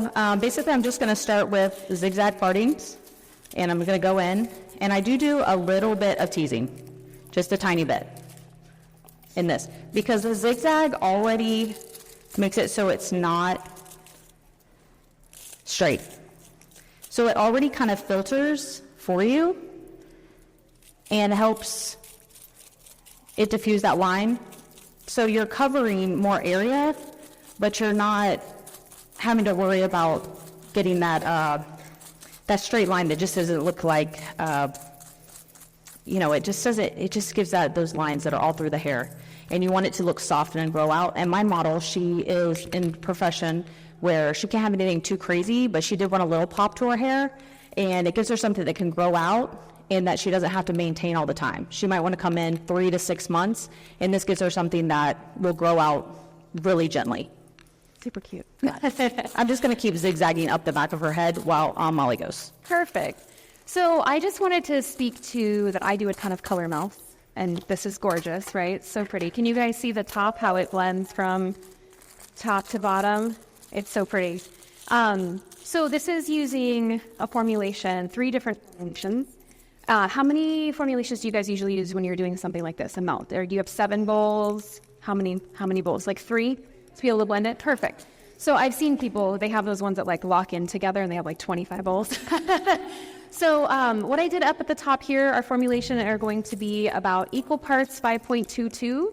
So basically I'm just going to start with zigzag partings, and I'm going to go in, and I do a little bit of teasing, just a tiny bit in this, because the zigzag already makes it so it's not straight. So it already kind of filters for you and helps it diffuse that line. So you're covering more area, but you're not having to worry about getting that straight line that just doesn't look like, it just gives those lines that are all through the hair. And you want it to look soft and grow out. And my model, she is in profession where she can't have anything too crazy, but she did want a little pop to her hair, and it gives her something that can grow out and that she doesn't have to maintain all the time. She might want to come in 3 to 6 months, and this gives her something that will grow out really gently. Super cute. I'm just going to keep zigzagging up the back of her head while Molly goes. Perfect. So I just wanted to speak to that I do a ton of color melt, and this is gorgeous, right? So pretty. Can you guys see the top, how it blends from top to bottom? It's so pretty. So this is using a formulation, 3 different formulations. How many formulations do you guys usually use when you're doing something like this, a melt? Or do you have 7 bowls? How many bowls? Like 3 to be able to blend it? Perfect. So I've seen people, they have those ones that like lock in together and they have like 25 bowls. So what I did up at the top here, our formulation are going to be about equal parts 5.22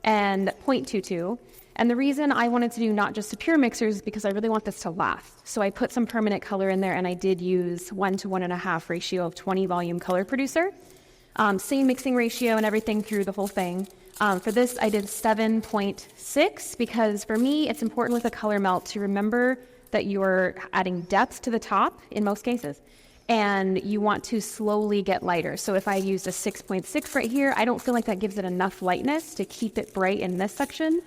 and 0.22. And the reason I wanted to do not just a pure mixer is because I really want this to last. So I put some permanent color in there, and I did use 1 to 1.5 ratio of 20 volume color producer. Same mixing ratio and everything through the whole thing. For this, I did 7.6 because for me, it's important with a color melt to remember that you're adding depth to the top in most cases, and you want to slowly get lighter. So if I used a 6.6 right here, I don't feel like that gives it enough lightness to keep it bright in this section,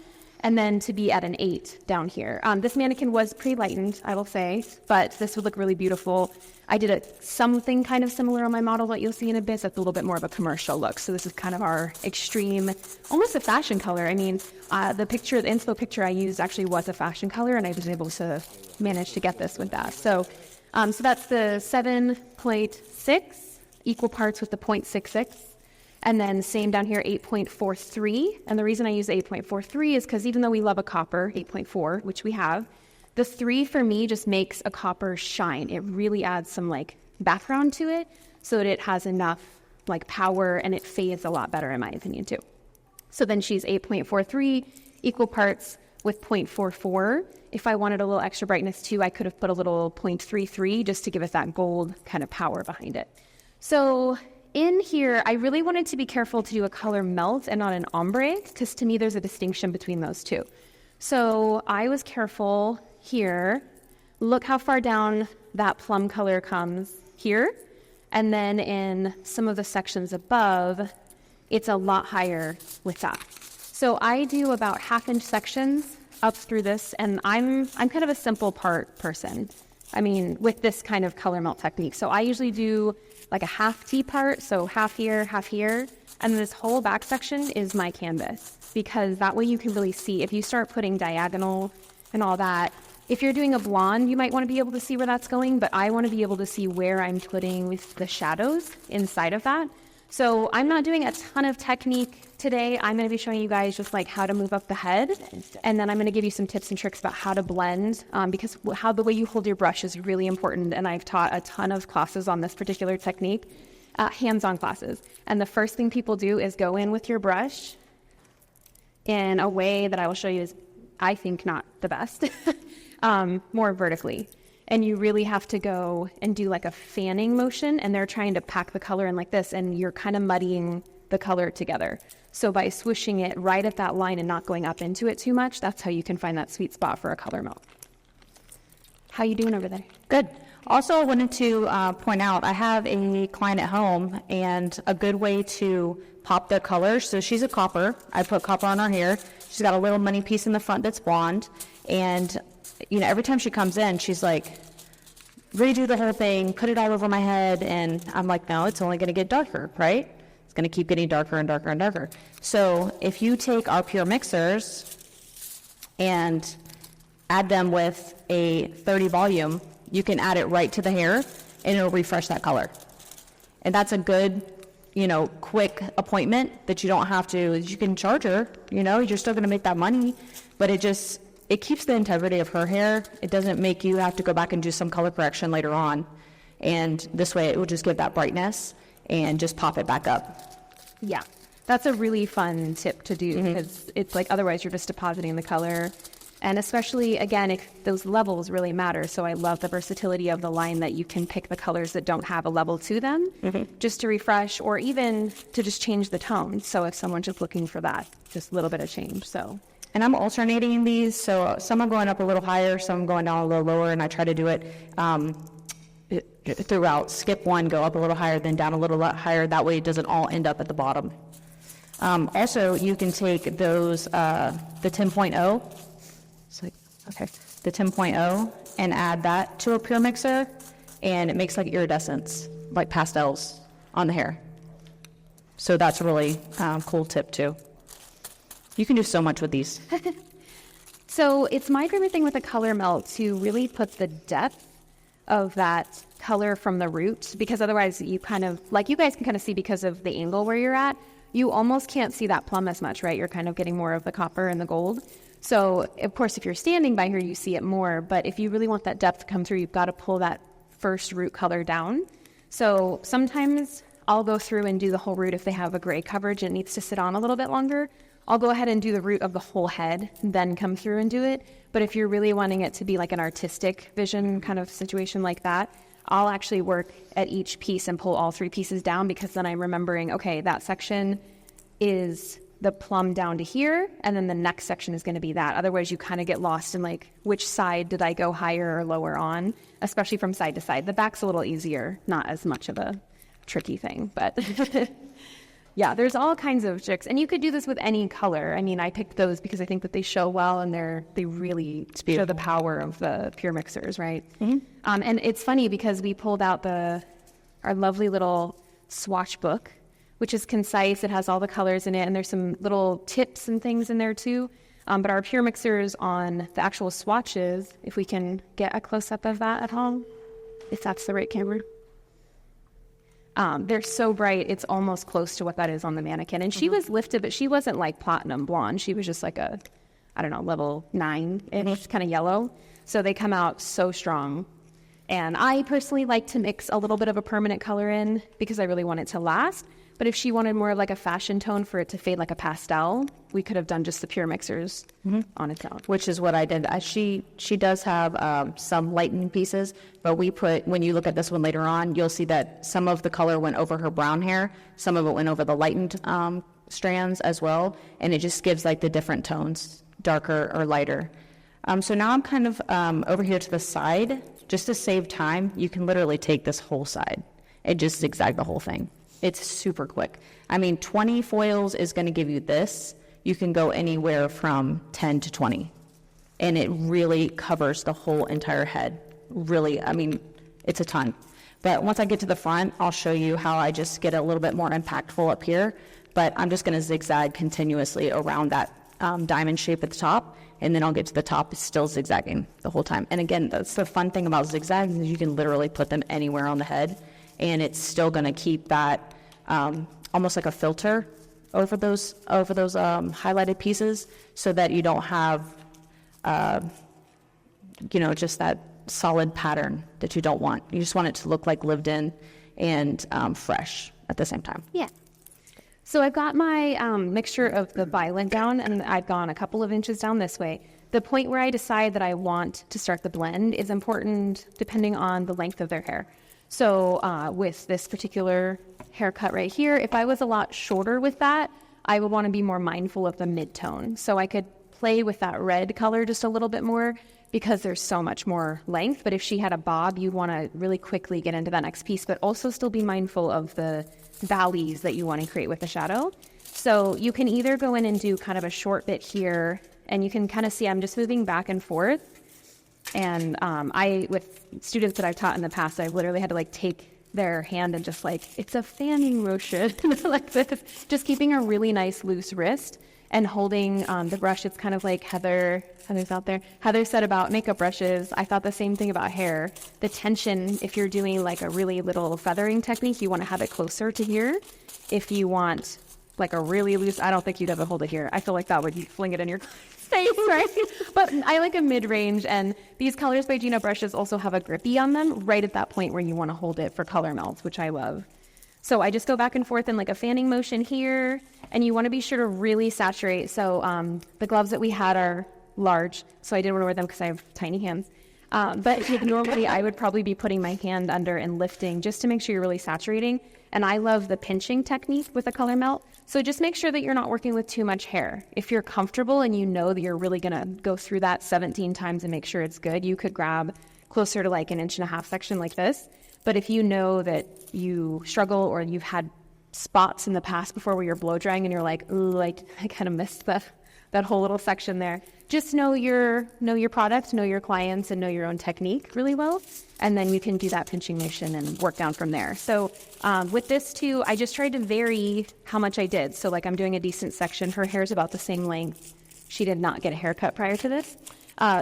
and then to be at an 8 down here. This mannequin was pre-lightened, I will say, but this would look really beautiful. I did something kind of similar on my model that you'll see in a bit. That's a little bit more of a commercial look. So this is kind of our extreme, almost a fashion color. I mean, the inspo picture I used actually was a fashion color, and I was able to manage to get this with that. So that's the 7.6, equal parts with the 0.66. And then same down here, 8.43. And the reason I use 8.43 is because even though we love a copper, 8.4, which we have, the 3 for me just makes a copper shine. It really adds some like background to it so that it has enough like power, and it fades a lot better in my opinion too. So then she's 8.43, equal parts with 0.44. If I wanted a little extra brightness too, I could have put a little 0.33 just to give us that gold kind of power behind it. So in here, I really wanted to be careful to do a color melt and not an ombre, because to me there's a distinction between those two. So I was careful here. Look how far down that plum color comes here. And then in some of the sections above, it's a lot higher with that. So I do about 1/2-inch sections up through this, and I'm kind of a simple part person. I mean, with this kind of color melt technique. So I usually do like a 1/2 T part, so half here, and this whole back section is my canvas, because that way you can really see. If you start putting diagonal and all that, if you're doing a blonde, you might want to be able to see where that's going, but I want to be able to see where I'm putting the shadows inside of that. So I'm not doing a ton of technique today. I'm going to be showing you guys just like how to move up the head, and then I'm going to give you some tips and tricks about how to blend, because how the way you hold your brush is really important, and I've taught a ton of classes on this particular technique, hands-on classes. And the first thing people do is go in with your brush in a way that I will show you is, I think, not the best, more vertically. And you really have to go and do like a fanning motion, and they're trying to pack the color in like this, and you're kind of muddying the color together. So by swooshing it right at that line and not going up into it too much, that's how you can find that sweet spot for a color melt. How you doing over there? Good. Also, I wanted to point out, I have a client at home, and a good way to pop their colors. So she's a copper. I put copper on her hair. She's got a little money piece in the front that's blonde, and every time she comes in, she's like, redo the whole thing, put it all over my head, and I'm like, no, it's only going to get darker, right? It's going to keep getting darker and darker and darker. So if you take our pure mixers and add them with a 30 volume, you can add it right to the hair and it'll refresh that color. And that's a good, quick appointment that you don't have to, you can charge her, you're still going to make that money, but it keeps the integrity of her hair. It doesn't make you have to go back and do some color correction later on. And this way it will just give that brightness and just pop it back up. Yeah, that's a really fun tip to do because it's like otherwise you're just depositing the color. And especially, again, if those levels really matter. So I love the versatility of the line that you can pick the colors that don't have a level to them just to refresh or even to just change the tone. So if someone's just looking for that, just a little bit of change. And I'm alternating these. So some are going up a little higher, some going down a little lower, and I try to do it throughout. Skip one, go up a little higher, then down a little higher. That way it doesn't all end up at the bottom. Also, you can take those, the 10.0. The 10.0 and add that to a pure mixer, and it makes like iridescence, like pastels on the hair. So that's a really cool tip too. You can do so much with these. So it's my favorite thing with a color melt to really put the depth of that color from the root, because otherwise you kind of, like you guys can kind of see because of the angle where you're at, you almost can't see that plum as much, right? You're kind of getting more of the copper and the gold. So, of course, if you're standing by here, you see it more. But if you really want that depth to come through, you've got to pull that first root color down. So sometimes I'll go through and do the whole root if they have a gray coverage and it needs to sit on a little bit longer. I'll go ahead and do the root of the whole head, then come through and do it. But if you're really wanting it to be like an artistic vision kind of situation like that, I'll actually work at each piece and pull all three pieces down, because then I'm remembering, okay, that section is the plum down to here, and then the next section is going to be that. Otherwise, you kind of get lost in like, which side did I go higher or lower on, especially from side to side. The back's a little easier, not as much of a tricky thing, but yeah, there's all kinds of tricks. And you could do this with any color. I mean, I picked those because I think that they show well, and they really show the power of the pure mixers, right? And it's funny because we pulled out our lovely little swatch book, which is concise. It has all the colors in it, and there's some little tips and things in there too. But our pure mixers on the actual swatches, if we can get a close-up of that at home, if that's the right camera. They're so bright, it's almost close to what that is on the mannequin. And she was lifted, but she wasn't like platinum blonde. She was just like a, I don't know, level 9-ish, kind of yellow. So they come out so strong. And I personally like to mix a little bit of a permanent color in because I really want it to last. But if she wanted more of like a fashion tone for it to fade like a pastel, we could have done just the pure mixers on its own. Which is what I did. She does have some lightened pieces, but when you look at this one later on, you'll see that some of the color went over her brown hair, some of it went over the lightened strands as well, and it just gives like the different tones, darker or lighter. So now I'm kind of over here to the side. Just to save time, you can literally take this whole side and just zigzag the whole thing. It's super quick. I mean, 20 foils is going to give you this. You can go anywhere from 10 to 20. And it really covers the whole entire head. Really, I mean, it's a ton. But once I get to the front, I'll show you how I just get a little bit more impactful up here. But I'm just going to zigzag continuously around that diamond shape at the top. And then I'll get to the top, still zigzagging the whole time. And again, that's the fun thing about zigzags is you can literally put them anywhere on the head. And it's still going to keep that almost like a filter over those highlighted pieces, so that you don't have, just that solid pattern that you don't want. You just want it to look like lived in and fresh at the same time. Yeah. So I've got my mixture of the violet down, and I've gone a couple of inches down this way. The point where I decide that I want to start the blend is important depending on the length of their hair. So with this particular haircut right here, if I was a lot shorter with that, I would want to be more mindful of the mid-tone. So I could play with that red color just a little bit more because there's so much more length. But if she had a bob, you'd want to really quickly get into that next piece, but also still be mindful of the valleys that you want to create with the shadow. So you can either go in and do kind of a short bit here, and you can kind of see I'm just moving back and forth. And with students that I've taught in the past, I've literally had to like take their hand and just like, it's a fanning motion like this, just keeping a really nice loose wrist. and holding the brush. It's kind of like Heather's out there. Heather said about makeup brushes. I thought the same thing about hair. The tension, if you're doing like a really little feathering technique, you want to have it closer to here. If you want like a really loose, I don't think you'd ever hold it here. I feel like that would fling it in your face, right? But I like a mid-range, and these Colors by Gina brushes also have a grippy on them right at that point where you want to hold it for color melts, which I love. So I just go back and forth in like a fanning motion here, and you want to be sure to really saturate. So the gloves that we had are large, so I didn't want to wear them because I have tiny hands. But normally I would probably be putting my hand under and lifting just to make sure you're really saturating. And I love the pinching technique with a color melt. So just make sure that you're not working with too much hair. If you're comfortable and you know that you're really going to go through that 17 times and make sure it's good, you could grab closer to like 1.5 inch section like this. But if you know that you struggle or you've had spots in the past before where you're blow drying and you're like, ooh, I kind of missed that whole little section there. Just know your product, know your clients, and know your own technique really well. And then you can do that pinching motion and work down from there. So with this too, I just tried to vary how much I did. So like I'm doing a decent section. Her hair's about the same length. She did not get a haircut prior to this.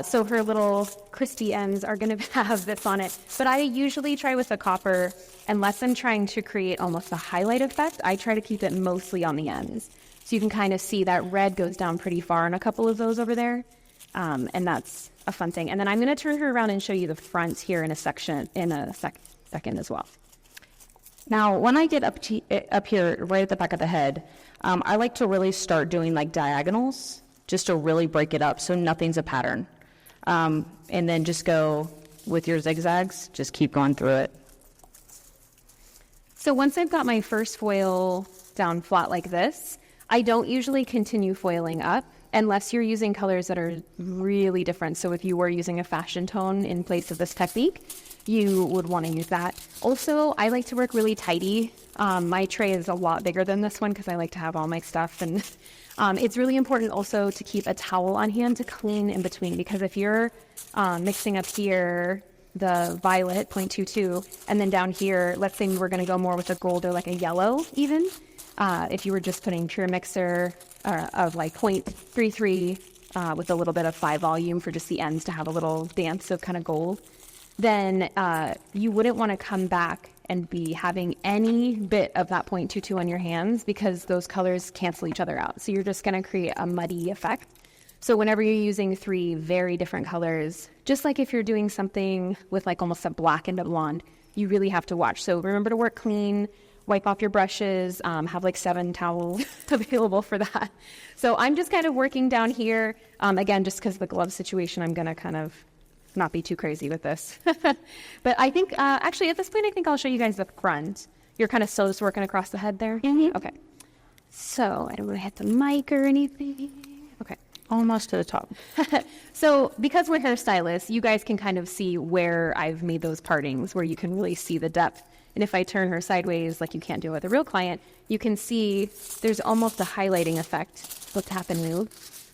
So her little crispy ends are going to have this on it. But I usually try with the copper, unless I'm trying to create almost a highlight effect, I try to keep it mostly on the ends. So you can kind of see that red goes down pretty far in a couple of those over there. And that's a fun thing. And then I'm going to turn her around and show you the front here in a second as well. Now, when I get up here, right at the back of the head, I like to really start doing like diagonals, just to really break it up so nothing's a pattern. And then just go with your zigzags, just keep going through it. So once I've got my first foil down flat like this, I don't usually continue foiling up unless you're using colors that are really different. So if you were using a fashion tone in place of this technique, you would want to use that. Also, I like to work really tidy. My tray is a lot bigger than this one because I like to have all my stuff. And it's really important also to keep a towel on hand to clean in between, because if you're mixing up here the violet 0.22 and then down here, let's say we were going to go more with a gold or like a yellow even, if you were just putting pure mixer of like 0.33 with a little bit of 5 volume for just the ends to have a little dance of kind of gold, then you wouldn't want to come back and be having any bit of that 0.22 on your hands, because those colors cancel each other out. So you're just going to create a muddy effect. So whenever you're using 3 very different colors, just like if you're doing something with like almost a black and a blonde, you really have to watch. So remember to work clean, wipe off your brushes, have like 7 towels available for that. So I'm just kind of working down here. Again, just because of the glove situation, I'm going to kind of not be too crazy with this. But I think, actually at this point, I think I'll show you guys the front. You're kind of still just working across the head there? Mm-hmm. Okay. So I don't want to hit the mic or anything. Okay. Almost to the top. So because we're hairstylists, you guys can kind of see where I've made those partings, where you can really see the depth. And if I turn her sideways, like you can't do with a real client, you can see there's almost a highlighting effect. Let's tap and move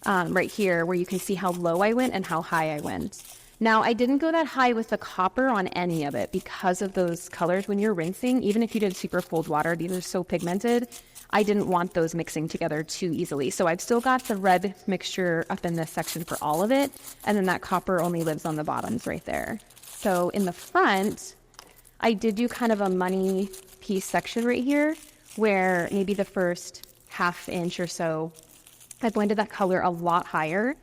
right here, where you can see how low I went and how high I went. Now, I didn't go that high with the copper on any of it because of those colors. When you're rinsing, even if you did super cold water, these are so pigmented, I didn't want those mixing together too easily. So I've still got the red mixture up in this section for all of it, and then that copper only lives on the bottoms right there. So in the front, I did do kind of a money piece section right here, where maybe the first ½ inch or so, I blended that color a lot higher.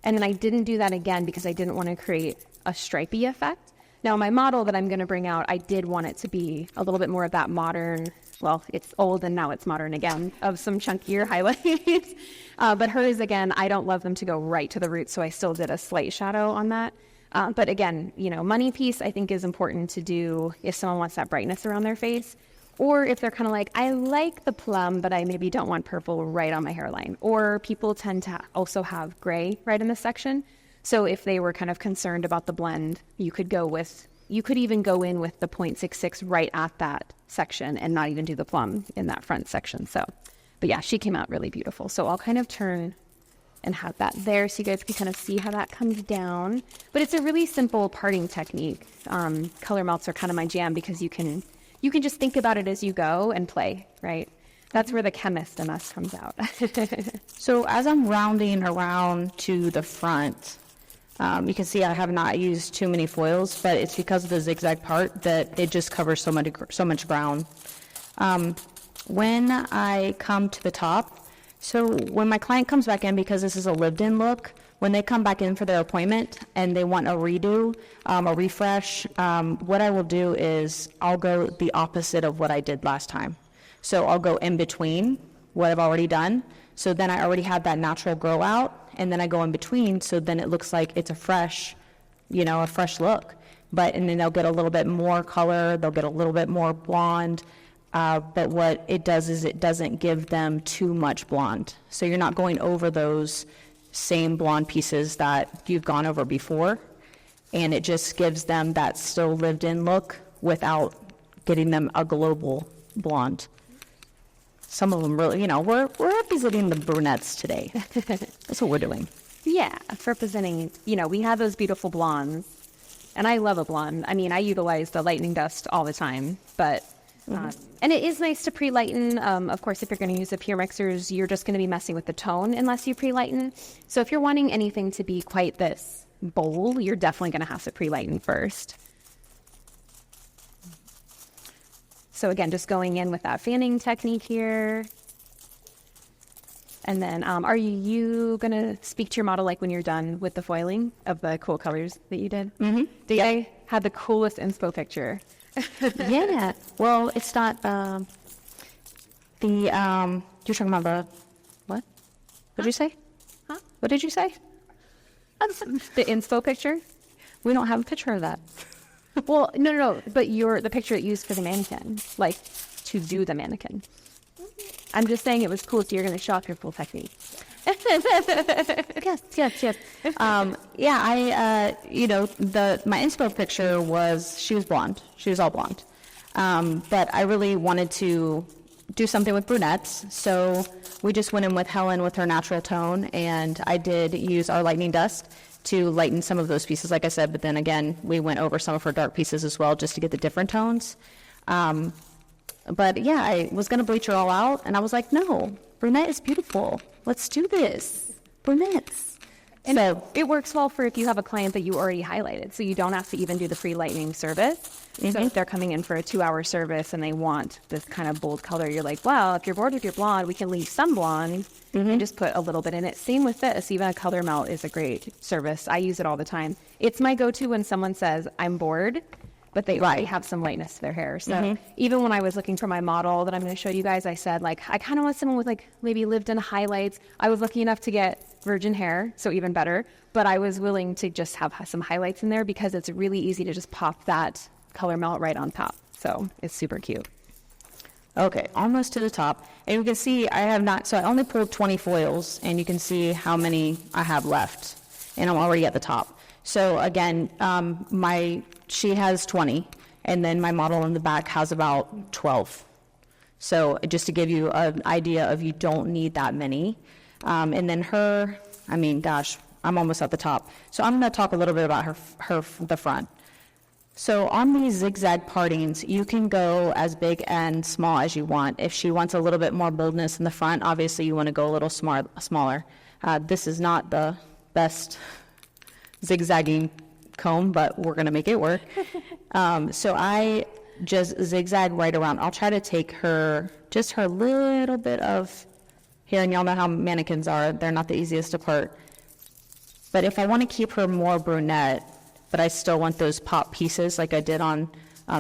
And then I didn't do that again because I didn't want to create a stripy effect. Now, my model that I'm going to bring out, I did want it to be a little bit more of that modern, well, it's old and now it's modern again, of some chunkier highlights. But hers, again, I don't love them to go right to the root, so I still did a slight shadow on that. But again, you know, money piece I think is important to do if someone wants that brightness around their face. Or if they're kind of like, I like the plum, but I maybe don't want purple right on my hairline. Or people tend to also have gray right in this section. So if they were kind of concerned about the blend, you could even go in with the 0.66 right at that section and not even do the plum in that front section. So, but yeah, she came out really beautiful. So I'll kind of turn and have that there so you guys can kind of see how that comes down. But it's a really simple parting technique. Color melts are kind of my jam because you can just think about it as you go and play, right? That's where the chemist in us comes out. So as I'm rounding around to the front, you can see I have not used too many foils, but it's because of the zigzag part that it just covers so much ground. When I come to the top, so when my client comes back in, because this is a lived-in look, when they come back in for their appointment and they want a redo, a refresh, what I will do is I'll go the opposite of what I did last time. So I'll go in between what I've already done. So then I already have that natural grow out, and then I go in between, so then it looks like it's a fresh look. And then they'll get a little bit more color, they'll get a little bit more blonde, but what it does is it doesn't give them too much blonde. So you're not going over those same blonde pieces that you've gone over before, and it just gives them that still lived-in look without getting them a global blonde. Some of them really, we're representing the brunettes today. That's what we're doing. Yeah, for presenting, we have those beautiful blondes, and I love a blonde. I mean, I utilize the lightning dust all the time, but and it is nice to pre-lighten. Of course, if you're going to use the pure mixers, you're just going to be messing with the tone unless you pre-lighten. So if you're wanting anything to be quite this bold, you're definitely going to have to pre-lighten first. So again, just going in with that fanning technique here. And then are you going to speak to your model like when you're done with the foiling of the cool colors that you did? Mm-hmm. I had the coolest inspo picture. Yeah. Well, it's not you're talking about the what? What did you say? Huh? What did you say? The inspo picture? We don't have a picture of that. Well, no. But the picture that you used for the mannequin, like to do the mannequin. I'm just saying it was cool, so you're going to show off your full technique. Yes. My inspo picture she was blonde. She was all blonde. But I really wanted to do something with brunettes, so we just went in with Helen with her natural tone, and I did use our lightning dust to lighten some of those pieces, like I said, but then again, we went over some of her dark pieces as well just to get the different tones. But yeah, I was going to bleach her all out, and I was like, no, brunette is beautiful. Let's do this. Brunettes. And so it works well for if you have a client that you already highlighted, so you don't have to even do the free lightning service. Mm-hmm. So if they're coming in for a 2-hour service and they want this kind of bold color, you're like, well, if you're bored with your blonde, we can leave some blonde and just put a little bit in it. Same with this. Even a color melt is a great service. I use it all the time. It's my go-to when someone says, I'm bored, but they already have some lightness to their hair. So even when I was looking for my model that I'm going to show you guys, I said, I kind of want someone with maybe lived-in highlights. I was lucky enough to get virgin hair, so even better. But I was willing to just have some highlights in there because it's really easy to just pop that color melt right on top. So it's super cute. Okay, almost to the top. And you can see I only pulled 20 foils, and you can see how many I have left. And I'm already at the top. So again, she has 20, and then my model in the back has about 12. So just to give you an idea of you don't need that many. And then I'm almost at the top. So I'm going to talk a little bit about the front. So on these zigzag partings, you can go as big and small as you want. If she wants a little bit more boldness in the front, obviously you want to go a little smaller. This is not the best zigzagging comb, but we're going to make it work. So I just zigzag right around. I'll try to take her little bit of hair, and y'all know how mannequins are. They're not the easiest to part. But if I want to keep her more brunette, but I still want those pop pieces like I did on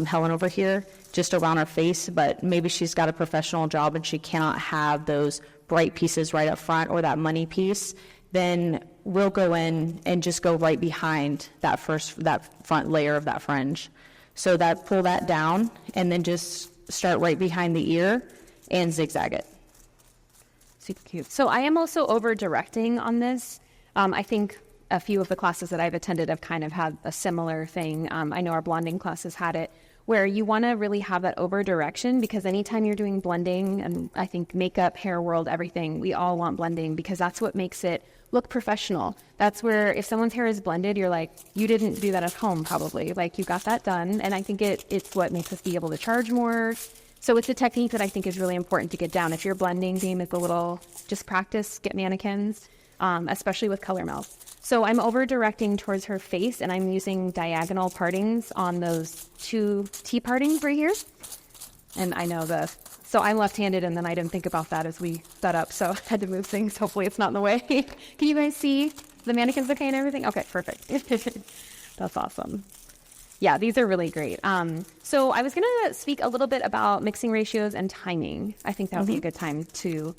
Helen over here, just around her face, but maybe she's got a professional job and she cannot have those bright pieces right up front or that money piece, then we'll go in and just go right behind that front layer of that fringe. So pull that down and then just start right behind the ear and zigzag it. Super cute. So I am also over directing on this. I think a few of the classes that I've attended have kind of had a similar thing. I know our blending classes had it, where you want to really have that over direction, because anytime you're doing blending, and I think makeup, hair world, everything, we all want blending because that's what makes it look professional. That's where if someone's hair is blended, you're like, you didn't do that at home probably. You got that done. And I think it's what makes us be able to charge more. So it's a technique that I think is really important to get down. If your blending game is a little, just practice, get mannequins, especially with color melts. So I'm over directing towards her face, and I'm using diagonal partings on those 2 T partings right here. And I know so I'm left-handed, and then I didn't think about that as we set up, so I had to move things. Hopefully it's not in the way. Can you guys see the mannequins okay and everything? Okay, perfect. That's awesome. Yeah, these are really great. So I was going to speak a little bit about mixing ratios and timing. I think that would be a good time to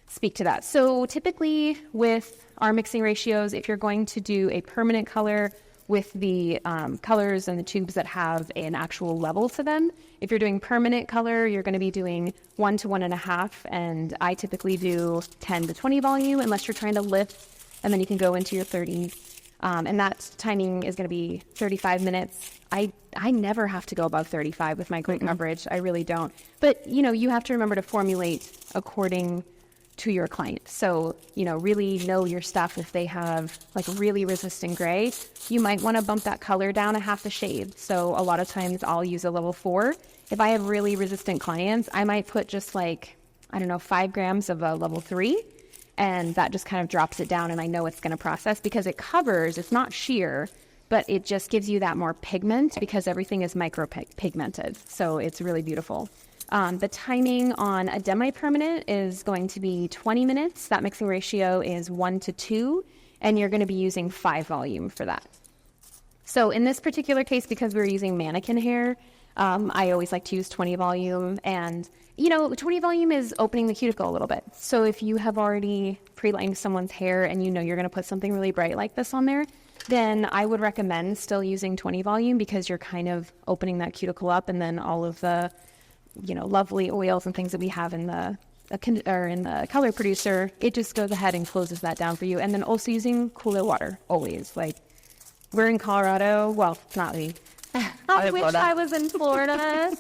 speak to that. So typically with our mixing ratios, if you're going to do a permanent color with the colors and the tubes that have an actual level to them, if you're doing permanent color, you're going to be doing 1 to 1.5, and I typically do 10 to 20 volume unless you're trying to lift, and then you can go into your 30. And that timing is going to be 35 minutes. I never have to go above 35 with my great coverage. I really don't. But, you have to remember to formulate according to your client. So, really know your stuff. If they have like really resistant gray, you might want to bump that color down a half a shade. So a lot of times I'll use a level 4. If I have really resistant clients, I might put just 5 grams of a level 3. And that just kind of drops it down, and I know it's going to process because it covers, it's not sheer, but it just gives you that more pigment because everything is micro-pigmented. So it's really beautiful. The timing on a demi-permanent is going to be 20 minutes. That mixing ratio is 1 to 2, and you're going to be using 5 volume for that. So in this particular case, because we're using mannequin hair, I always like to use 20 volume, and 20 volume is opening the cuticle a little bit. So if you have already pre-lined someone's hair and you're going to put something really bright like this on there, then I would recommend still using 20 volume because you're kind of opening that cuticle up, and then all of the, lovely oils and things that we have in the color producer, it just goes ahead and closes that down for you. And then also using cooler water, always. Like, we're in Colorado. Well, not me. I wish I was in Florida,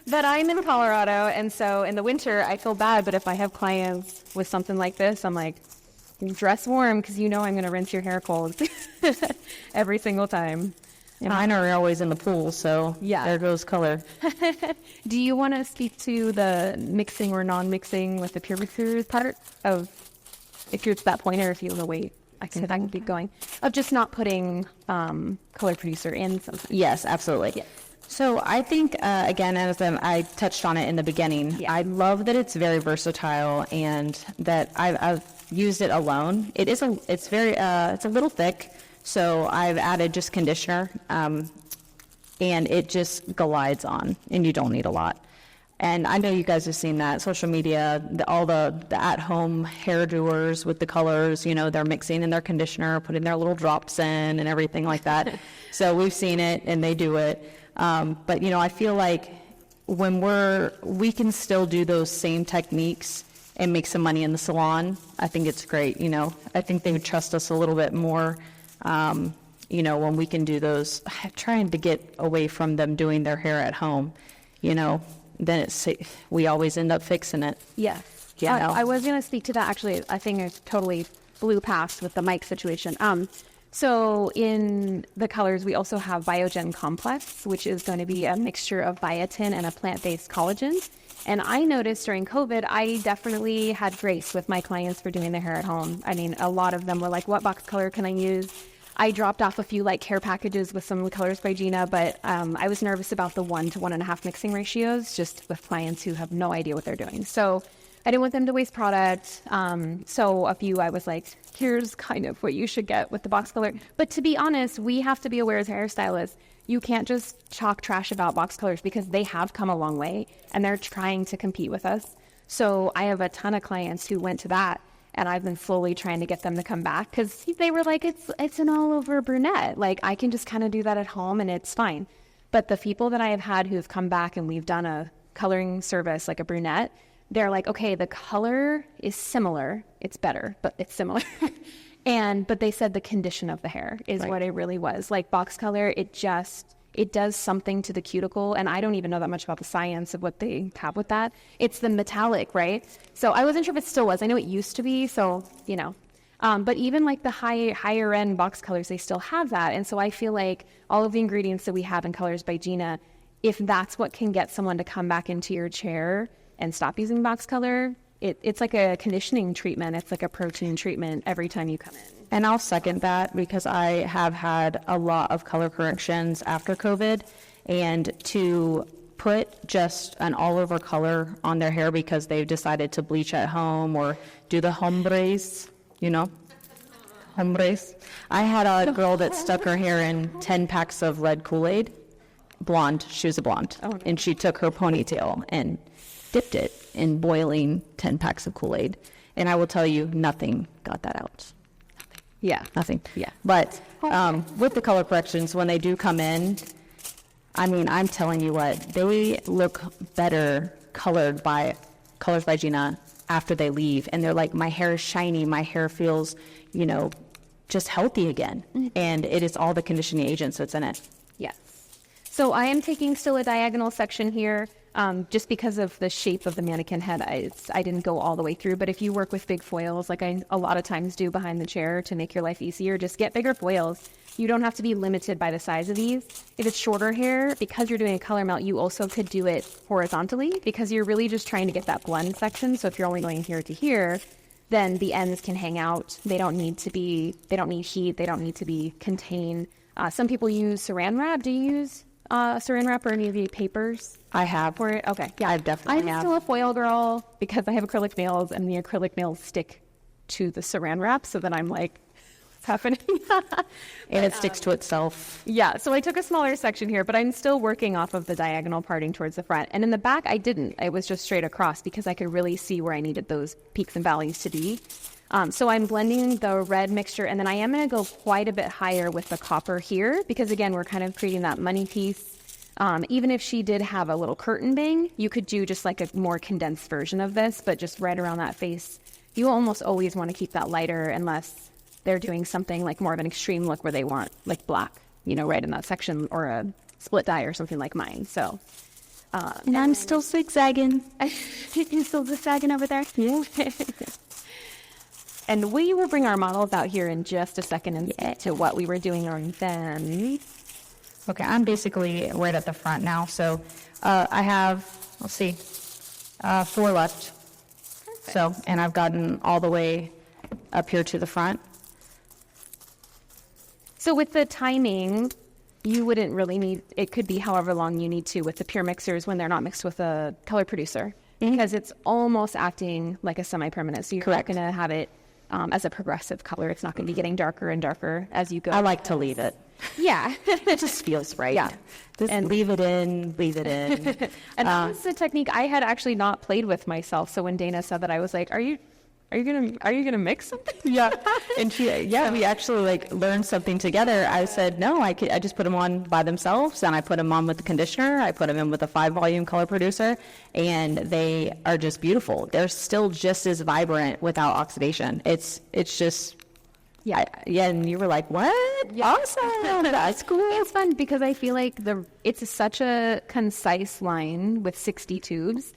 but I'm in Colorado, and so in the winter I feel bad, but if I have clients with something like this, I'm like, dress warm because I'm going to rinse your hair cold every single time. And mine are always in the pool, so yeah, there goes color. Do you want to speak to the mixing or non-mixing with the pure mixers part of, if you're to that point, or if you want to wait? I can keep going. Of just not putting color producer in something. Yes, absolutely. Yeah. So I think, again, as I touched on it in the beginning, I love that it's very versatile and that I've used it alone. It's a little thick, so I've added just conditioner, and it just glides on, and you don't need a lot. And I know you guys have seen that social media, all the at-home hairdoers with the colors, they're mixing in their conditioner, putting their little drops in and everything like that. So we've seen it and they do it. But, I feel like when we can still do those same techniques and make some money in the salon, I think it's great. I think they would trust us a little bit more, when we can do those, trying to get away from them doing their hair at home, then we always end up fixing it. Yeah. I was going to speak to that, actually. I think I totally blew past with the mic situation. So in the colors, we also have Biogen Complex, which is going to be a mixture of biotin and a plant-based collagen. And I noticed during COVID, I definitely had grace with my clients for doing their hair at home. I mean, a lot of them were like, what box color can I use? I dropped off a few care packages with some colors by Gina, but I was nervous about the 1 to 1.5 mixing ratios, just with clients who have no idea what they're doing. So I didn't want them to waste product. So a few I was like, here's kind of what you should get with the box color. But to be honest, we have to be aware as hairstylists. You can't just talk trash about box colors because they have come a long way and they're trying to compete with us. So I have a ton of clients who went to that. And I've been slowly trying to get them to come back because they were like, it's an all-over brunette. Like, I can just kind of do that at home and it's fine. But the people that I have had who have come back and we've done a coloring service like a brunette, they're like, okay, the color is similar. It's better, but it's similar. But they said the condition of the hair is what it really was. Like box color, it does something to the cuticle, and I don't even know that much about the science of what they have with that. It's the metallic, right? So I wasn't sure if it still was. I know it used to be, so, But even like the higher end box colors, they still have that. And so I feel like all of the ingredients that we have in Colors by Gina, if that's what can get someone to come back into your chair and stop using box color, it's like a conditioning treatment. It's like a protein treatment every time you come in. And I'll second that because I have had a lot of color corrections after COVID, and to put just an all-over color on their hair because they've decided to bleach at home or do the hombres, hombres. I had a girl that stuck her hair in 10 packs of red Kool-Aid, blonde. She was a blonde. Oh, no. And she took her ponytail and dipped it in boiling 10 packs of Kool-Aid. And I will tell you, nothing got that out. Yeah. Nothing. Yeah. But with the color corrections, when they do come in, I mean, I'm telling you what, they look better Colors by Gina after they leave. And they're like, my hair is shiny. My hair feels, just healthy again. Mm-hmm. And it is all the conditioning agents that's in it. Yes. So I am taking still a diagonal section here. Just because of the shape of the mannequin head, I didn't go all the way through. But if you work with big foils, like I a lot of times do behind the chair to make your life easier, just get bigger foils. You don't have to be limited by the size of these. If it's shorter hair, because you're doing a color melt, you also could do it horizontally because you're really just trying to get that blend section. So if you're only going here to here, then the ends can hang out. They don't need heat. They don't need to be contained. Some people use saran wrap. Do you use saran wrap or any of the papers? I have. For it? Okay. Yeah, I definitely have. I'm still a foil girl because I have acrylic nails and the acrylic nails stick to the saran wrap. So then I'm like, what's happening? And it sticks to itself. Yeah. So I took a smaller section here, but I'm still working off of the diagonal parting towards the front. And in the back, I didn't. It was just straight across because I could really see where I needed those peaks and valleys to be. So I'm blending the red mixture, and then I am going to go quite a bit higher with the copper here because, again, we're kind of creating that money piece. Even if she did have a little curtain bang, you could do just like a more condensed version of this, but just right around that face. You almost always want to keep that lighter unless they're doing something like more of an extreme look where they want like black, right in that section, or a split dye or something like mine. So, and I'm still zigzagging. You're still zigzagging over there? Yeah. And we will bring our models out here in just a second and get to what we were doing on them. Okay, I'm basically right at the front now. So I have, let's see, 4 left. Perfect. So, and I've gotten all the way up here to the front. So with the timing, you wouldn't really need, it could be however long you need to with the pure mixers when they're not mixed with a color producer. Because it's almost acting like a semi-permanent. So you're not going to have it as a progressive color. It's not going to be getting darker and darker as you go. I like to leave it. Yeah. It just feels right. Yeah. And leave it in. And that was a technique I had actually not played with myself. So when Dana said that, I was like, are you gonna mix something? Yeah. And we actually like learned something together. I said, no, I just put them on by themselves, and I put them on with the conditioner. I put them in with a 5-volume color producer, and they are just beautiful. They're still just as vibrant without oxidation. It's just, yeah. And you were like, what? Yeah. Awesome. That's cool. It's fun because I feel like it's such a concise line with 60 tubes.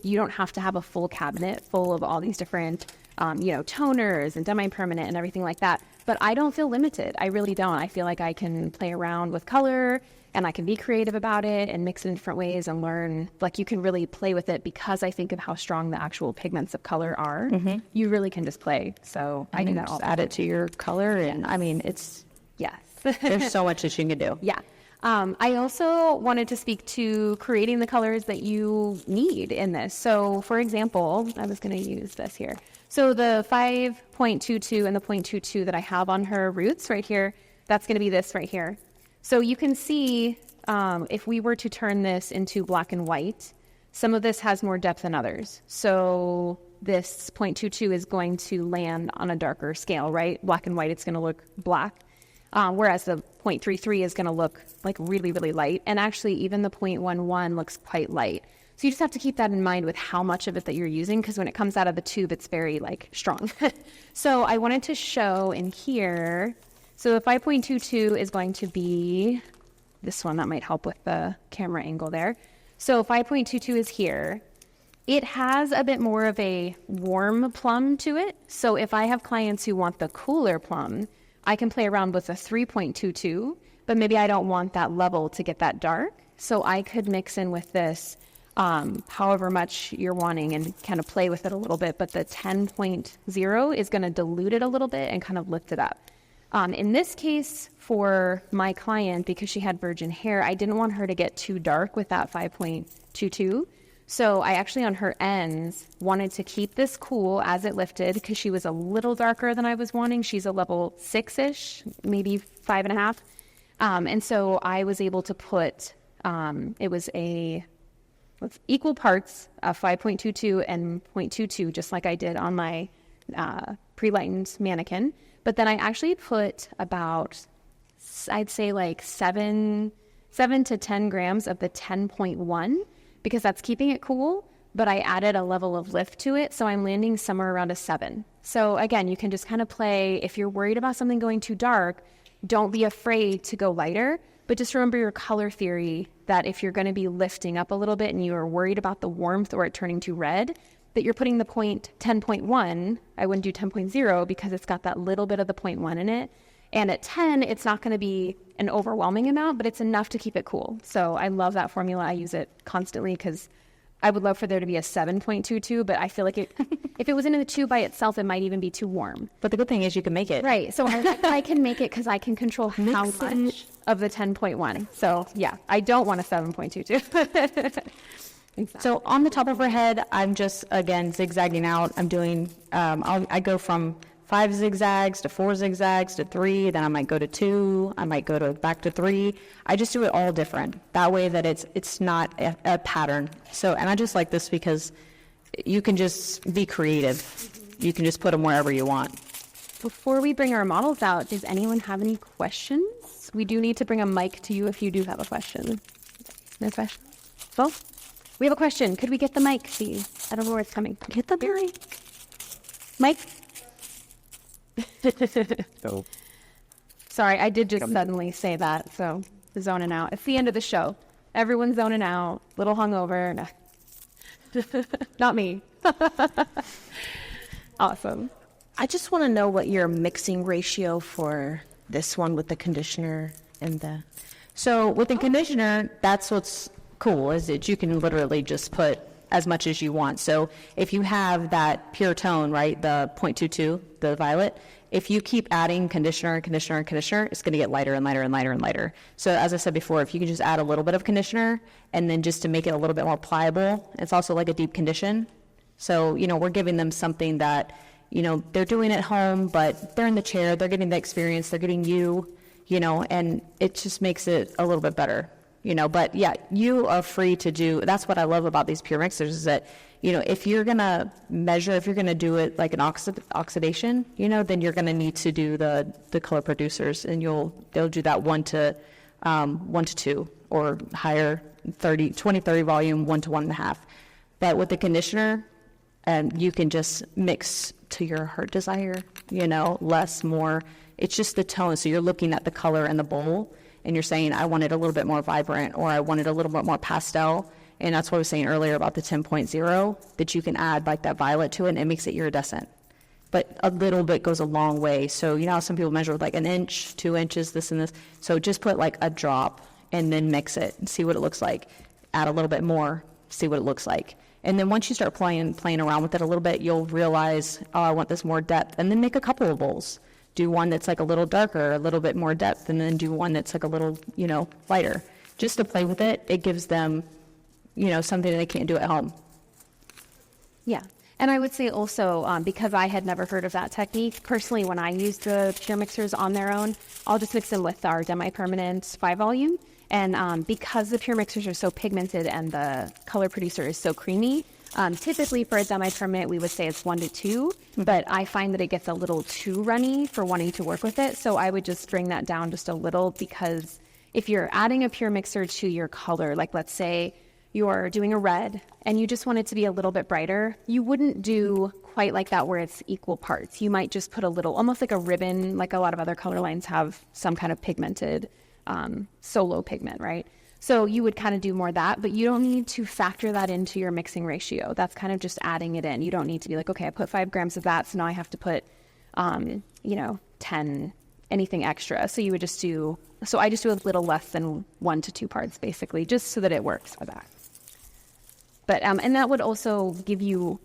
You don't have to have a full cabinet full of all these different, toners and demi-permanent and everything like that. But I don't feel limited. I really don't. I feel like I can play around with color and I can be creative about it and mix it in different ways and learn. Like you can really play with it because I think of how strong the actual pigments of color are. Mm-hmm. You really can just play. So I do that all. Add it to your color, and I mean, it's yes. There's so much that you can do. Yeah. I also wanted to speak to creating the colors that you need in this. So, for example, I was going to use this here. So the 5.22 and the 0.22 that I have on her roots right here, that's going to be this right here. So you can see if we were to turn this into black and white, some of this has more depth than others. So this 0.22 is going to land on a darker scale, right? Black and white, it's going to look black. Whereas the 0.33 is going to look like really, really light. And actually, even the 0.11 looks quite light. So you just have to keep that in mind with how much of it that you're using, because when it comes out of the tube, it's very strong. So I wanted to show in here. So the 5.22 is going to be this one. That might help with the camera angle there. So 5.22 is here. It has a bit more of a warm plum to it. So if I have clients who want the cooler plum, I can play around with a 3.22, but maybe I don't want that level to get that dark. So I could mix in with this however much you're wanting and kind of play with it a little bit, but the 10.0 is going to dilute it a little bit and kind of lift it up. In this case, for my client, because she had virgin hair, I didn't want her to get too dark with that 5.22. So I actually, on her ends, wanted to keep this cool as it lifted because she was a little darker than I was wanting. She's a level 6-ish, maybe 5.5. And so I was able to put, it was equal parts of 5.22 and 0.22, just like I did on my pre-lightened mannequin. But then I actually put about, I'd say like 7 to 10 grams of the 10.1 because that's keeping it cool, but I added a level of lift to it. So I'm landing somewhere around a 7. So again, you can just kind of play. If you're worried about something going too dark, don't be afraid to go lighter, but just remember your color theory that if you're going to be lifting up a little bit and you are worried about the warmth or it turning too red, that you're putting the 10.1, I wouldn't do 10.0 because it's got that little bit of the 0.1 in it. And at 10, it's not going to be an overwhelming amount, but it's enough to keep it cool. So I love that formula. I use it constantly because I would love for there to be a 7.22, but I feel like if it was in the 2 by itself, it might even be too warm. But the good thing is you can make it. Right. So I can make it because I can control how much of the 10.1. So yeah, I don't want a 7.22. Exactly. So on the top of her head, I'm just, again, zigzagging out. I'm doing, I go from 5 zigzags to 4 zigzags to 3, then I might go to 2, I might go to back to 3. I just do it all different. That way that it's not a pattern. So, and I just like this because you can just be creative. You can just put them wherever you want. Before we bring our models out, does anyone have any questions? We do need to bring a mic to you if you do have a question. No questions? Well, we have a question. Could we get the mic, please? I don't know where it's coming. Get the mic. Mike? So, Sorry, I did just suddenly say that, so zoning out. It's the end of the show. Everyone's zoning out, little hungover. No. Not me. Awesome. I just want to know what your mixing ratio for this one with the conditioner and the... So with the conditioner, that's what's cool, is that you can literally just put as much as you want. So if you have that pure tone, right, the 0.22, the violet, if you keep adding conditioner, it's going to get lighter and lighter and lighter and lighter. So as I said before, if you can just add a little bit of conditioner and then just to make it a little bit more pliable, it's also like a deep condition. So, we're giving them something that, they're doing at home, but they're in the chair, they're getting the experience, they're getting you, and it just makes it a little bit better. But yeah, you are free to do, that's what I love about these pure mixers is that, if you're going to measure, if you're going to do it like an oxidation, then you're going to need to do the color producers and they'll do that 1 to 2 or higher 20-30 volume, 1 to 1.5. But with the conditioner, you can just mix to your heart desire, less, more. It's just the tone. So you're looking at the color in the bowl and you're saying, I want it a little bit more vibrant or I want it a little bit more pastel. And that's what I was saying earlier about the 10.0, that you can add like that violet to it and it makes it iridescent. But a little bit goes a long way. So, how some people measure with like an inch, 2 inches, this and this. So just put like a drop and then mix it and see what it looks like. Add a little bit more, see what it looks like. And then once you start playing around with it a little bit, you'll realize, oh, I want this more depth. And then make a couple of bowls. Do one that's like a little darker, a little bit more depth, and then do one that's like a little, lighter. Just to play with it, it gives them, something that they can't do at home. Yeah. And I would say also, because I had never heard of that technique, personally, when I use the pure mixers on their own, I'll just mix them with our demi-permanent 5-volume. And because the pure mixers are so pigmented and the color producer is so creamy, typically for a demi-permanent, we would say it's 1 to 2, but I find that it gets a little too runny for wanting to work with it. So I would just bring that down just a little, because if you're adding a pure mixer to your color, like let's say you're doing a red and you just want it to be a little bit brighter, you wouldn't do quite like that where it's equal parts. You might just put a little, almost like a ribbon, like a lot of other color lines have some kind of pigmented solo pigment, right? So you would kind of do more of that, but you don't need to factor that into your mixing ratio. That's kind of just adding it in. You don't need to be like, okay, I put 5 grams of that, so now I have to put, 10 anything extra. So I just do a little less than 1 to 2 parts, basically, just so that it works for that. But, and that would also give you,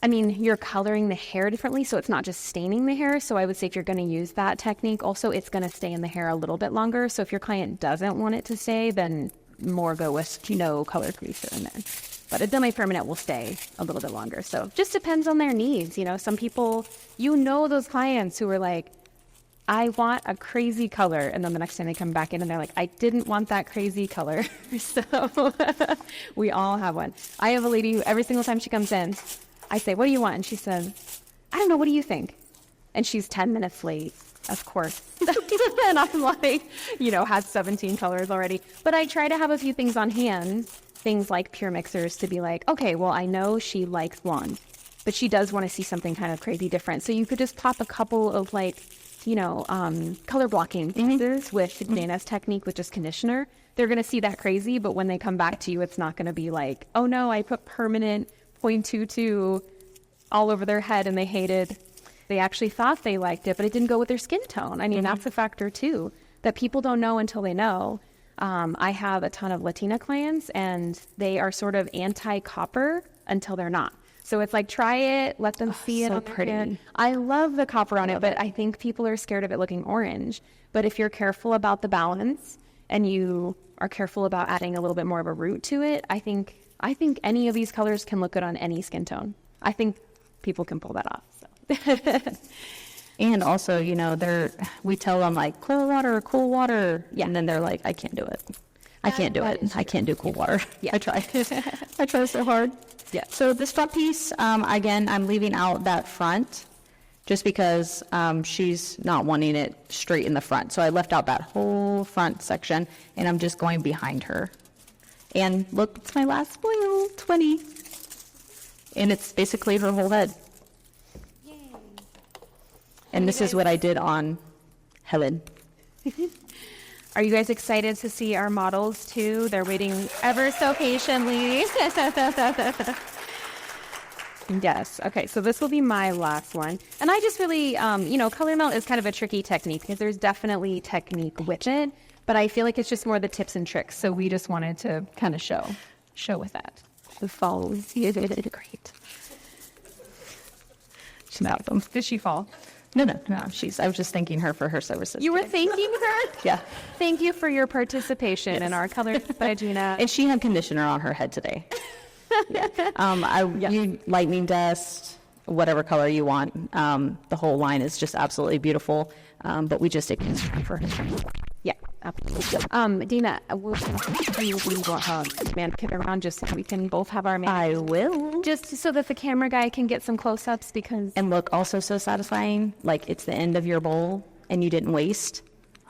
I mean, you're coloring the hair differently, so it's not just staining the hair. So I would say if you're going to use that technique, also it's going to stay in the hair a little bit longer. So if your client doesn't want it to stay, then more go with no color creaser in there. But a semi-permanent will stay a little bit longer. So just depends on their needs. You know, some people, those clients who are like, I want a crazy color. And then the next time they come back in and they're like, I didn't want that crazy color. So we all have one. I have a lady who every single time she comes in, I say, what do you want? And she says, I don't know. What do you think? And she's 10 minutes late, of course. And I'm like, has 17 colors already. But I try to have a few things on hand, things like pure mixers, to be like, okay, well, I know she likes blonde, but she does want to see something kind of crazy different. So you could just pop a couple of color blocking pieces with Gina's technique with just conditioner. They're going to see that crazy, but when they come back to you, it's not going to be like, oh no, I put permanent 0.22 all over their head and they hated. They actually thought they liked it, but it didn't go with their skin tone. I mean, that's a factor too, that people don't know until they know. I have a ton of Latina clients and they are sort of anti-copper until they're not. So it's like, try it, let them see it. So on their pretty. hair. I love the copper on it, but I think people are scared of it looking orange. But if you're careful about the balance and you are careful about adding a little bit more of a root to it, I think any of these colors can look good on any skin tone. I think people can pull that off. So. And also, we tell them like cool water or cool water. Yeah. And then they're like, I can't do it. I can't do it. I can't do cool water. Yeah. I try. I try so hard. Yeah. So this front piece, again, I'm leaving out that front just because she's not wanting it straight in the front. So I left out that whole front section and I'm just going behind her. And look, it's my last foil, 20. And it's basically her whole head. Yay. And this is what I did on Helen. Are you guys excited to see our models too? They're waiting ever so patiently. Yes. Okay. So this will be my last one. And I just really, color melt is kind of a tricky technique because there's definitely technique with it, but I feel like it's just more the tips and tricks. So we just wanted to kind of show with that. The fall is great. She's awesome. Did she fall? No. I was just thanking her for her services. You were thanking her? Yeah. Thank you for your participation in our Colors by Gina. And she had conditioner on her head today. You lightning dust, whatever color you want. The whole line is just absolutely beautiful. But we just take conditioner for her. Yeah, absolutely. Dina, you want her man kit around just so we can both have our man. I will. Just so that the camera guy can get some close-ups because... And look, also so satisfying, like it's the end of your bowl and you didn't waste.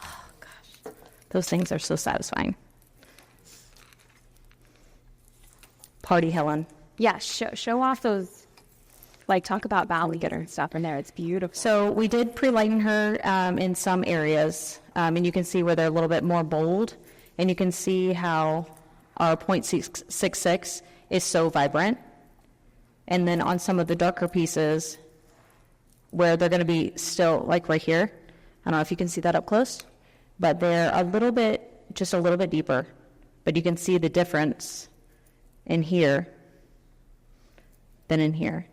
Oh, gosh. Those things are so satisfying. Party Helen. Yeah, show off those, like talk about valley getter and stuff in there. It's beautiful. So we did pre-lighten her in some areas. And you can see where they're a little bit more bold. And you can see how our 0.66 is so vibrant. And then on some of the darker pieces, where they're going to be still, like right here, I don't know if you can see that up close, but they're just a little bit deeper. But you can see the difference in here than in here.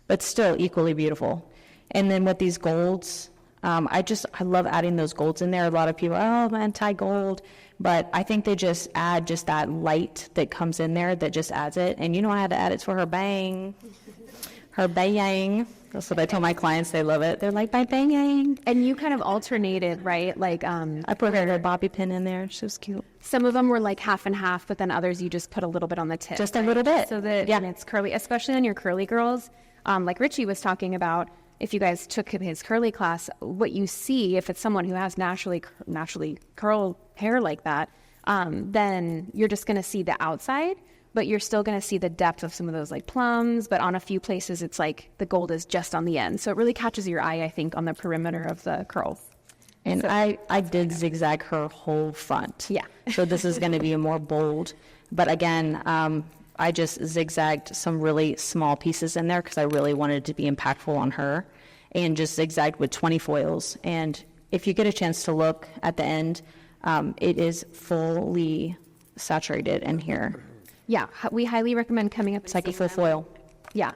But still equally beautiful. And then with these golds, I love adding those golds in there. A lot of people, I'm anti-gold, but I think they just add just that light that comes in there that just adds it. And I had to add it for her bang. Her bang. That's what I tell my clients. They love it. They're like, my bang. And you kind of alternated, right? Like, I put her bobby pin in there. She was cute. Some of them were like half and half, but then others you just put a little bit on the tip. Just a little bit. So that when it's curly, especially on your curly girls, like Richie was talking about, if you guys took his curly class, what you see, if it's someone who has naturally curl hair like that, then you're just going to see the outside, but you're still going to see the depth of some of those like plums. But on a few places, it's like the gold is just on the end. So it really catches your eye, I think, on the perimeter of the curls. And so, I did zigzag her whole front. Yeah. So this is going to be a more bold. But again, I just zigzagged some really small pieces in there because I really wanted it to be impactful on her, and just zigzagged with 20 foils. And if you get a chance to look at the end, it is fully saturated in here. Yeah, we highly recommend coming up. It's like a full foil, Yeah,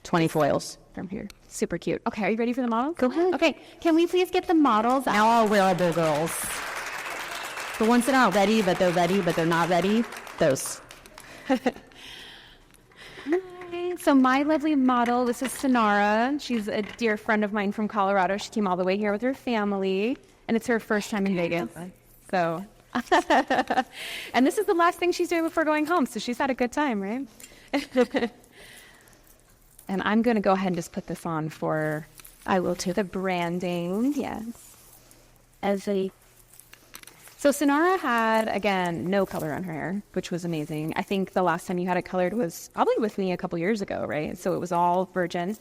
20 foils. from here. Super cute. Okay, are you ready for the models? Go ahead. Okay, can we please get the models out? Now all wearable girls. The ones that aren't ready, but they're not ready, those. So my lovely model, this is Sonara. She's a dear friend of mine from Colorado. She came all the way here with her family, and it's her first time in Vegas. So, and this is the last thing she's doing before going home, so she's had a good time, right? And I'm going to go ahead and just put this on for, I will too, the branding, yes. So Sonara had, again, no color on her hair, which was amazing. I think the last time you had it colored was probably with me a couple years ago, right? So it was all virgin.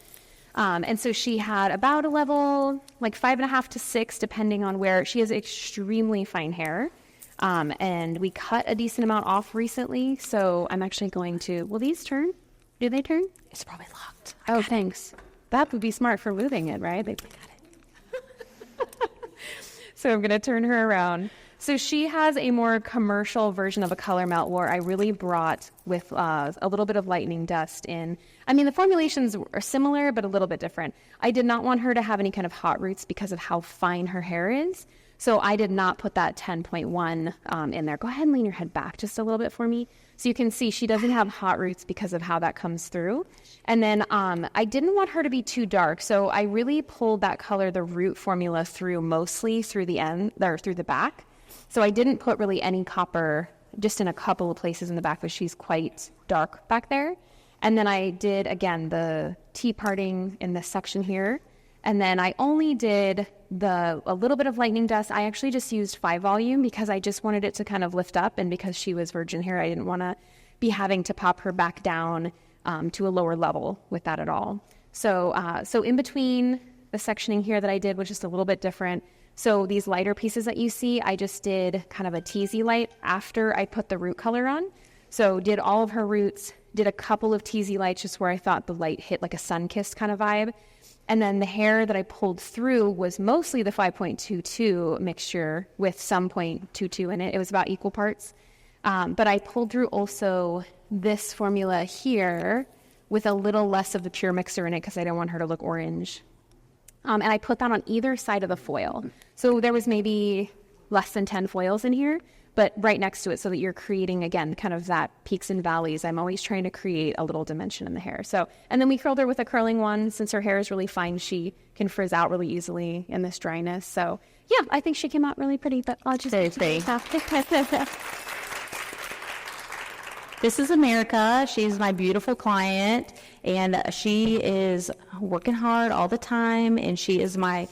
And so she had about a level, like 5.5 to 6, depending on where. She has extremely fine hair. And we cut a decent amount off recently. So I'm actually going to, will these turn? Do they turn? It's probably locked. Oh, thanks. That would be smart for moving it, right? They got it. So I'm going to turn her around. So she has a more commercial version of a color melt where I really brought with a little bit of lightning dust in. I mean, the formulations are similar, but a little bit different. I did not want her to have any kind of hot roots because of how fine her hair is. So I did not put that 10.1 in there. Go ahead and lean your head back just a little bit for me. So you can see she doesn't have hot roots because of how that comes through. And then I didn't want her to be too dark. So I really pulled that color, the root formula, through mostly through the end, or through the back. So I didn't put really any copper, just in a couple of places in the back, but she's quite dark back there. And then I did, again, the T-parting in this section here. And then I only did a little bit of lightning dust. I actually just used 5 volume because I just wanted it to kind of lift up. And because she was virgin hair, I didn't want to be having to pop her back down to a lower level with that at all. So in between the sectioning here that I did was just a little bit different. So these lighter pieces that you see, I just did kind of a teasy light after I put the root color on. So did all of her roots, did a couple of teasy lights just where I thought the light hit like a sun-kissed kind of vibe. And then the hair that I pulled through was mostly the 5.22 mixture with some 0.22 in it. It was about equal parts. But I pulled through also this formula here with a little less of the pure mixer in it because I didn't want her to look orange. And I put that on either side of the foil. So there was maybe less than 10 foils in here, but right next to it so that you're creating, again, kind of that peaks and valleys. I'm always trying to create a little dimension in the hair. So, and then we curled her with a curling one. Since her hair is really fine, she can frizz out really easily in this dryness. So yeah, I think she came out really pretty, but I'll just... This is America. She's my beautiful client, and she is working hard all the time, and she is my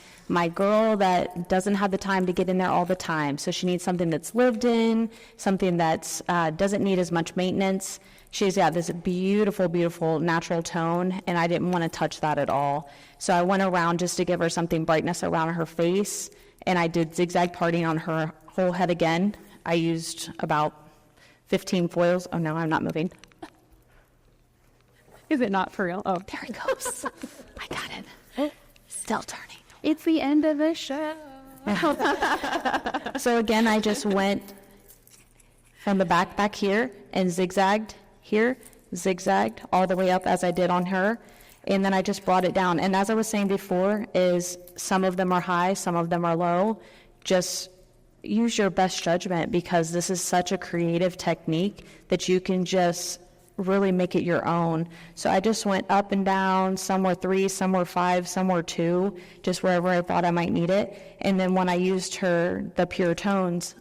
girl that doesn't have the time to get in there all the time. So she needs something that's lived in, something that doesn't need as much maintenance. She's got this beautiful, beautiful natural tone, and I didn't want to touch that at all. So I went around just to give her something brightness around her face, and I did zigzag parting on her whole head again. I used about 15 foils. Oh, no, I'm not moving. Is it not for real? Oh, There it goes. I got it. Still turning. it's the end of the show. So again, I just went from the back here and zigzagged here, zigzagged all the way up as I did on her. And then I just brought it down. And as I was saying before, is some of them are high, some of them are low. Just use your best judgment because this is such a creative technique that you can just really make it your own. So I just went up and down, some were 3, some were 5, some were 2, just wherever I thought I might need it. And then when I used the pure tones,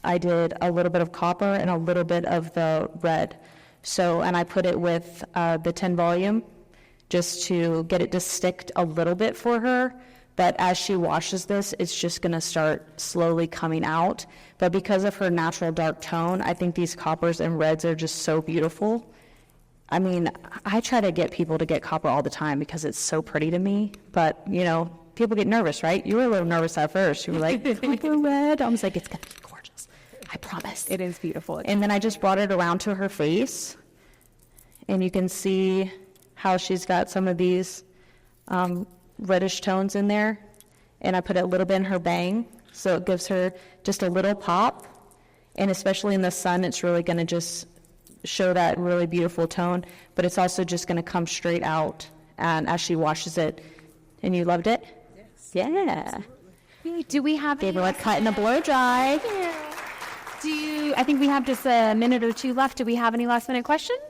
I did a little bit of copper and a little bit of the red. So, and I put it with the 10 volume just to get it to stick a little bit for her. But as she washes this, it's just going to start slowly coming out. But because of her natural dark tone, I think these coppers and reds are just so beautiful. I mean, I try to get people to get copper all the time because it's so pretty to me. But, you know, people get nervous, right? You were a little nervous at first. You were like, copper red. I was like, it's going to be gorgeous. I promise. It is beautiful. And then I just brought it around to her face. And you can see how she's got some of these reddish tones in there. and I put a little bit in her bang, so it gives her just a little pop. And especially in the sun, it's really going to just show that really beautiful tone, but it's also just going to come straight out and as she washes it. And you loved it? Yes. Yeah. Do we have They were like cutting a blow dry. I think we have just a minute or two left. Do we have any last minute questions?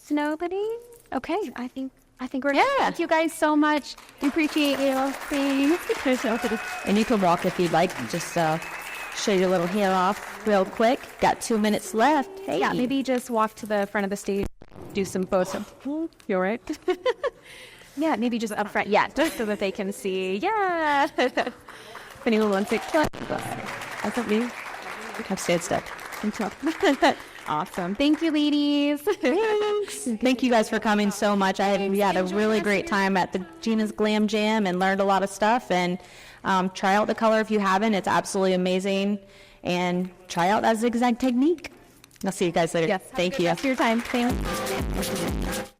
Nobody? Okay, I think we're good. Thank you guys so much. We appreciate you. Thanks. And you can walk if you'd like. Just show your little hair off real quick. Got 2 minutes left. Hey. Yeah, maybe just walk to the front of the stage, do some photos. You all right? Yeah, maybe just up front. Yeah, just so that they can see. Yeah. If anyone wants it. That's not me. I've stayed stuck. Awesome. Thank you, ladies. Thanks. Thank you guys for coming so much. We had a really great time at the Gina's GlamJam and learned a lot of stuff. And try out the color if you haven't. It's absolutely amazing. And try out that zigzag technique. I'll see you guys later. Yes. Thank you. For your time. Thanks.